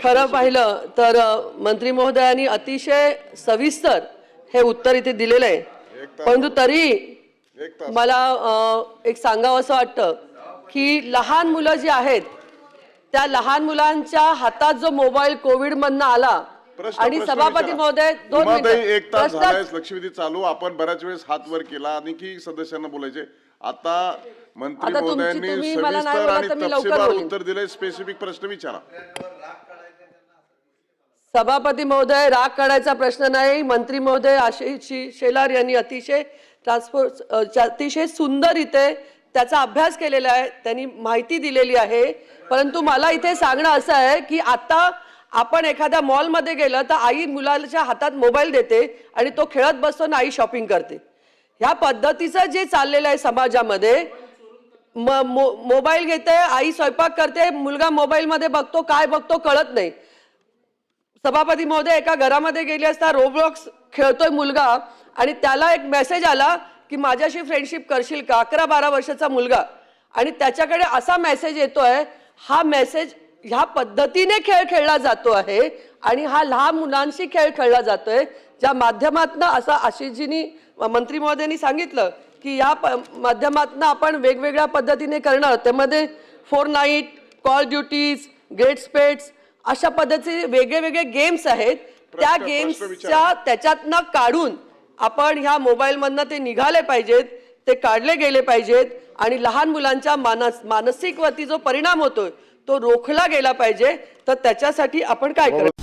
खरं पाहिलं तर मंत्री महोदयांनी अतिशय सविस्तर हे उत्तर इथे दिलेलं आहे, परंतु तरी मला एक सांगावं असं वाटतं की लहान मुलं जी आहेत त्या लहान मुलांच्या हातात जो मोबाईल कोविड मधनं आला आणि सभापती महोदय 2 मिनिटं एक तास झालाय लक्षवेधी चालू, आपण बऱ्याच वेळेस हात वर केला आणि की सदस्यांना बोलायचे. आता मंत्री महोदयांनी सविस्तर आणि तपशीलवार उत्तर दिले. स्पेसिफिक प्रश्न विचारा. सभापती महोदय, राग काढायचा प्रश्न नाही. मंत्री महोदय आशिष शेलार यांनी अतिशय सुंदर इथे त्याचा अभ्यास केलेला आहे, त्यांनी माहिती दिलेली आहे. परंतु मला इथे सांगणं असं आहे की आता आपण एखाद्या मॉलमध्ये गेलं तर आई मुलाच्या हातात मोबाईल देते आणि तो खेळत बसतो आणि आई शॉपिंग करते. ह्या पद्धतीचं जे चाललेलं आहे समाजामध्ये, मोबाईल घेते, आई स्वयंपाक करते, मुलगा मोबाईल मध्ये बघतो, काय बघतो कळत नाही. सभापती महोदय, एका घरामध्ये गेली असता रोब्लॉक्स खेळतोय मुलगा आणि त्याला एक मेसेज आला की माझ्याशी फ्रेंडशिप करशील का, 11-12 वर्षाचा मुलगा, आणि त्याच्याकडे असा मेसेज येतोय. हा मेसेज ह्या पद्धतीने खेळ खेळला जातो आहे आणि हा लहान मुलांशी खेळ खेळला जातोय, ज्या माध्यमातून असं आशिषजींनी मंत्री महोदयांनी सांगितलं की या माध्यमातून आपण वेगवेगळ्या पद्धतीने करणार. त्यामध्ये 4 night, call duties, great spades अशा पद्धतीचे वेगळे वेगळे गेम्स आहेत. त्या गेम्सच्या त्याच्यातनं काढून आपण ह्या मोबाईल मधनं ते निघाले पाहिजेत, ते काढले गेले पाहिजेत आणि लहान मुलांच्या मानसिकवरती जो परिणाम होतोय तो रोखला गेला पाहिजे. तर त्याच्यासाठी आपण काय करायचं?